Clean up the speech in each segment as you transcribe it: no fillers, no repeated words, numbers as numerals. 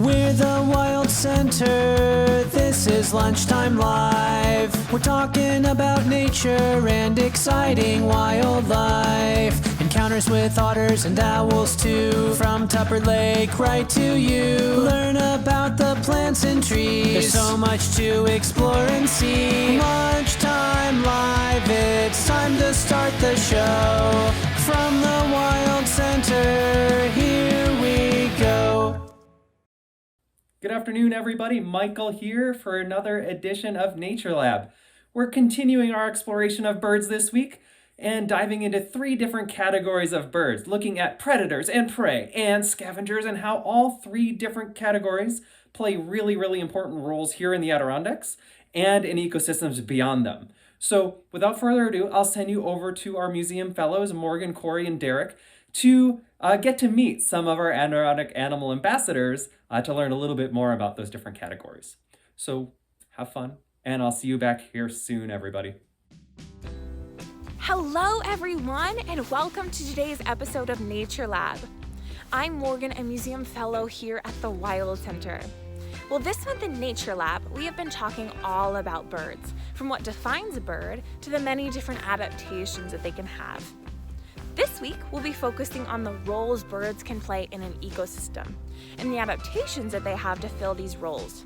We're the Wild Center, this is Lunchtime Live. We're talking about nature and exciting wildlife. Encounters with otters and owls too, from Tupper Lake right to you. Learn about the plants and trees, there's so much to explore and see. Lunchtime Live, it's time to start the show. From the Wild Center, here we go. Good afternoon, everybody. Michael here for another edition of Nature Lab. We're continuing our exploration of birds this week and diving into 3 different categories of birds, looking at predators and prey and scavengers and how all 3 different categories play really important roles here in the Adirondacks and in ecosystems beyond them. So without further ado, I'll send you over to our museum fellows, Morgan, Corey, and Derek, to get to meet some of our Adirondack animal ambassadors to learn a little bit more about those different categories. So have fun, and I'll see you back here soon, everybody. Hello, everyone, and welcome to today's episode of Nature Lab. I'm Morgan, a museum fellow here at the Wild Center. Well, this month in Nature Lab, we have been talking all about birds, from what defines a bird to the many different adaptations that they can have. This week, we'll be focusing on the roles birds can play in an ecosystem and the adaptations that they have to fill these roles.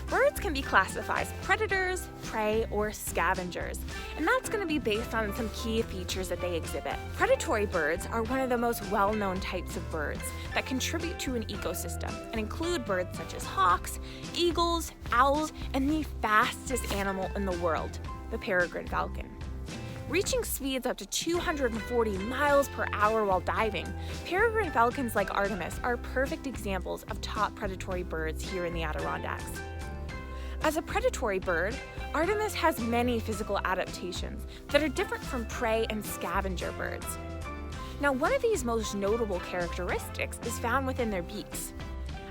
Birds can be classified as predators, prey, or scavengers, and that's going to be based on some key features that they exhibit. Predatory birds are one of the most well-known types of birds that contribute to an ecosystem and include birds such as hawks, eagles, owls, and the fastest animal in the world, the peregrine falcon. Reaching speeds up to 240 miles per hour while diving, peregrine falcons like Artemis are perfect examples of top predatory birds here in the Adirondacks. As a predatory bird, Artemis has many physical adaptations that are different from prey and scavenger birds. Now, one of these most notable characteristics is found within their beaks.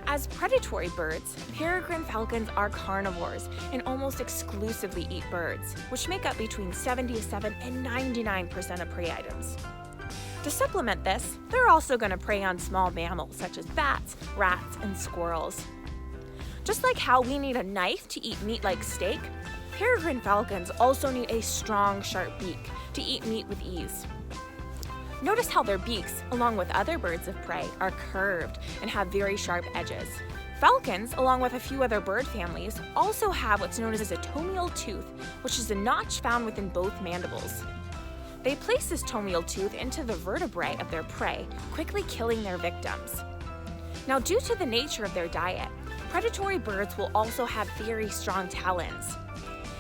As predatory birds, peregrine falcons are carnivores and almost exclusively eat birds, which make up between 77 and 99% of prey items. To supplement this, they're also going to prey on small mammals such as bats, rats, and squirrels. Just like how we need a knife to eat meat like steak, peregrine falcons also need a strong, sharp beak to eat meat with ease. Notice how their beaks, along with other birds of prey, are curved and have very sharp edges. Falcons, along with a few other bird families, also have what's known as a tomial tooth, which is a notch found within both mandibles. They place this tomial tooth into the vertebrae of their prey, quickly killing their victims. Now, due to the nature of their diet, predatory birds will also have very strong talons.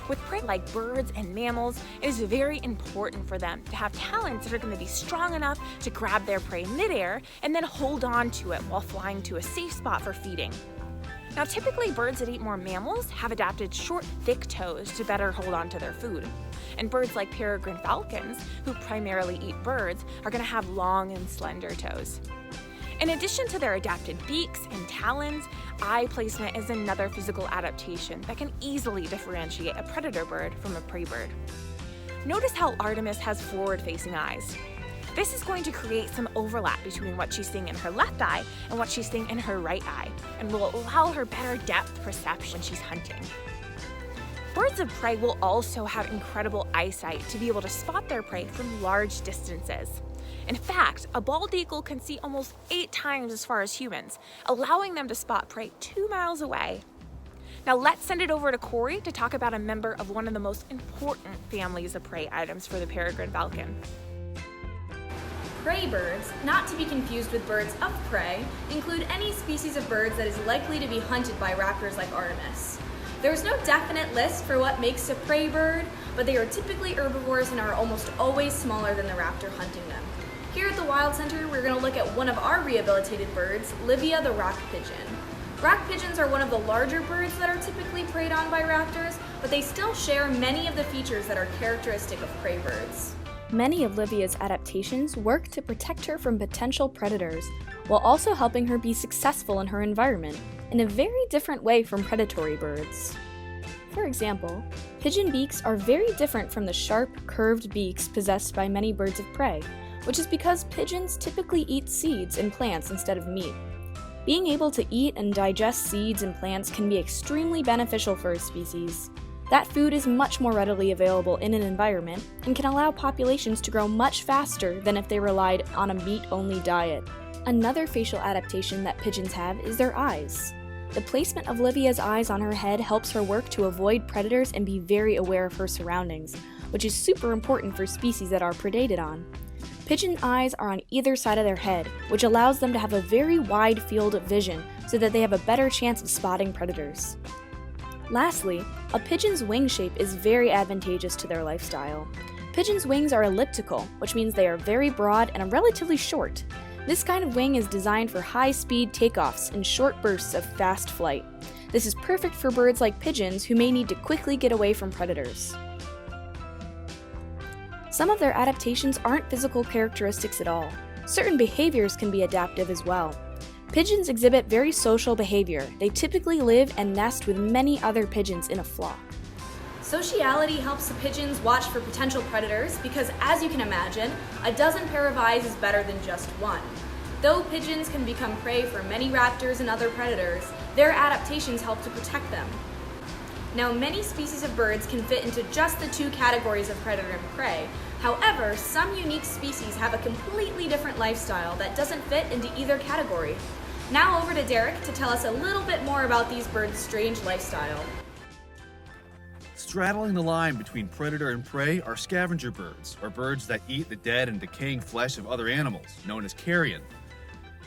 With prey like birds and mammals, it is very important for them to have talons that are going to be strong enough to grab their prey midair and then hold on to it while flying to a safe spot for feeding. Now, typically birds that eat more mammals have adapted short, thick toes to better hold on to their food. And birds like peregrine falcons, who primarily eat birds, are going to have long and slender toes. In addition to their adapted beaks and talons, eye placement is another physical adaptation that can easily differentiate a predator bird from a prey bird. Notice how Artemis has forward-facing eyes. This is going to create some overlap between what she's seeing in her left eye and what she's seeing in her right eye, and will allow her better depth perception when she's hunting. Birds of prey will also have incredible eyesight to be able to spot their prey from large distances. In fact, a bald eagle can see almost 8 times as far as humans, allowing them to spot prey 2 miles away. Now let's send it over to Corey to talk about a member of one of the most important families of prey items for the peregrine falcon. Prey birds, not to be confused with birds of prey, include any species of birds that is likely to be hunted by raptors like Artemis. There is no definite list for what makes a prey bird, but they are typically herbivores and are almost always smaller than the raptor hunting them. Here at the Wild Center, we're going to look at one of our rehabilitated birds, Livia the rock pigeon. Rock pigeons are one of the larger birds that are typically preyed on by raptors, but they still share many of the features that are characteristic of prey birds. Many of Livia's adaptations work to protect her from potential predators, while also helping her be successful in her environment, in a very different way from predatory birds. For example, pigeon beaks are very different from the sharp, curved beaks possessed by many birds of prey, which is because pigeons typically eat seeds and plants instead of meat. Being able to eat and digest seeds and plants can be extremely beneficial for a species. That food is much more readily available in an environment and can allow populations to grow much faster than if they relied on a meat-only diet. Another facial adaptation that pigeons have is their eyes. The placement of Livia's eyes on her head helps her work to avoid predators and be very aware of her surroundings, which is super important for species that are predated on. Pigeon eyes are on either side of their head, which allows them to have a very wide field of vision so that they have a better chance of spotting predators. Lastly, a pigeon's wing shape is very advantageous to their lifestyle. Pigeons' wings are elliptical, which means they are very broad and relatively short. This kind of wing is designed for high-speed takeoffs and short bursts of fast flight. This is perfect for birds like pigeons who may need to quickly get away from predators. Some of their adaptations aren't physical characteristics at all. Certain behaviors can be adaptive as well. Pigeons exhibit very social behavior. They typically live and nest with many other pigeons in a flock. Sociality helps the pigeons watch for potential predators because, as you can imagine, a dozen pair of eyes is better than just one. Though pigeons can become prey for many raptors and other predators, their adaptations help to protect them. Now, many species of birds can fit into just the two categories of predator and prey. However, some unique species have a completely different lifestyle that doesn't fit into either category. Now over to Derek to tell us a little bit more about these birds' strange lifestyle. Straddling the line between predator and prey are scavenger birds, or birds that eat the dead and decaying flesh of other animals, known as carrion.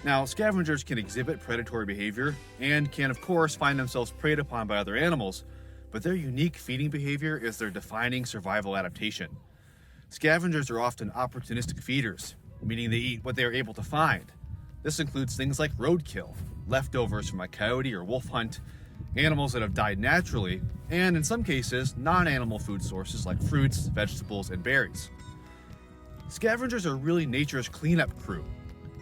Now, scavengers can exhibit predatory behavior and can, of course, find themselves preyed upon by other animals, but their unique feeding behavior is their defining survival adaptation. Scavengers are often opportunistic feeders, meaning they eat what they are able to find. This includes things like roadkill, leftovers from a coyote or wolf hunt, animals that have died naturally, and in some cases, non-animal food sources like fruits, vegetables, and berries. Scavengers are really nature's cleanup crew.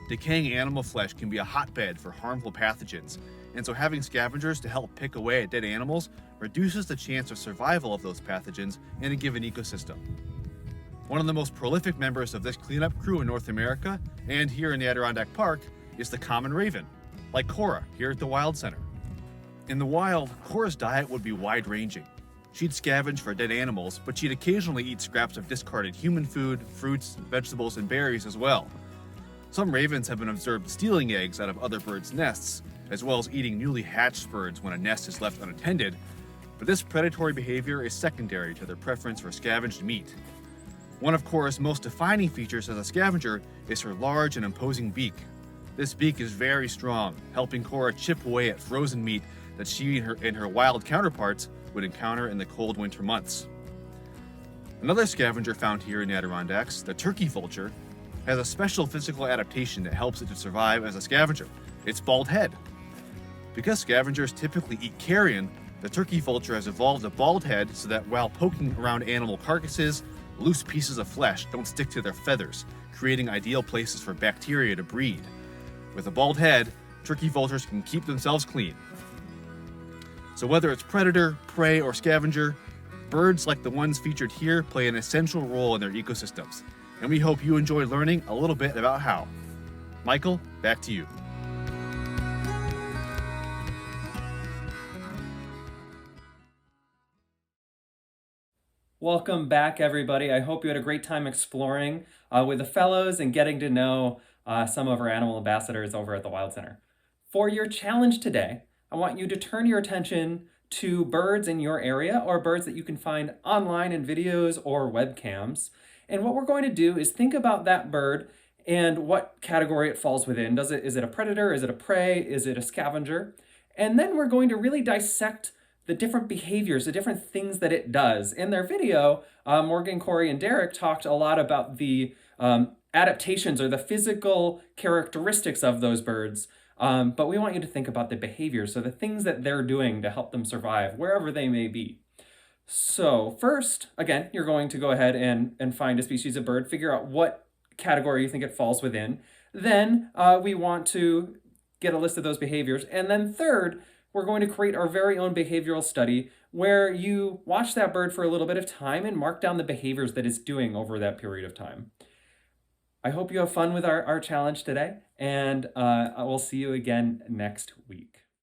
Decaying animal flesh can be a hotbed for harmful pathogens, and so having scavengers to help pick away at dead animals reduces the chance of survival of those pathogens in a given ecosystem. One of the most prolific members of this cleanup crew in North America, and here in the Adirondack Park, is the common raven, like Cora here at the Wild Center. In the wild, Cora's diet would be wide-ranging. She'd scavenge for dead animals, but she'd occasionally eat scraps of discarded human food, fruits, vegetables, and berries as well. Some ravens have been observed stealing eggs out of other birds' nests, as well as eating newly hatched birds when a nest is left unattended, but this predatory behavior is secondary to their preference for scavenged meat. One of Cora's most defining features as a scavenger is her large and imposing beak. This beak is very strong, helping Cora chip away at frozen meat that she and her wild counterparts would encounter in the cold winter months. Another scavenger found here in the Adirondacks, the turkey vulture, has a special physical adaptation that helps it to survive as a scavenger: its bald head. Because scavengers typically eat carrion, the turkey vulture has evolved a bald head so that while poking around animal carcasses, loose pieces of flesh don't stick to their feathers, creating ideal places for bacteria to breed. With a bald head, turkey vultures can keep themselves clean. So whether it's predator, prey, or scavenger, birds like the ones featured here play an essential role in their ecosystems, and we hope you enjoy learning a little bit about how. Michael, back to you. Welcome back, everybody. I hope you had a great time exploring with the fellows and getting to know some of our animal ambassadors over at the Wild Center. For your challenge today, I want you to turn your attention to birds in your area or birds that you can find online in videos or webcams. And what we're going to do is think about that bird and what category it falls within. Is it a predator? Is it a prey? Is it a scavenger? And then we're going to really dissect the different behaviors, the different things that it does. In their video, Morgan, Corey, and Derek talked a lot about the adaptations or the physical characteristics of those birds. But we want you to think about the behaviors, so the things that they're doing to help them survive, wherever they may be. So first, again, you're going to go ahead and find a species of bird, figure out what category you think it falls within. Then we want to get a list of those behaviors. And then third, we're going to create our very own behavioral study where you watch that bird for a little bit of time and mark down the behaviors that it's doing over that period of time. I hope you have fun with our challenge today, and I will see you again next week.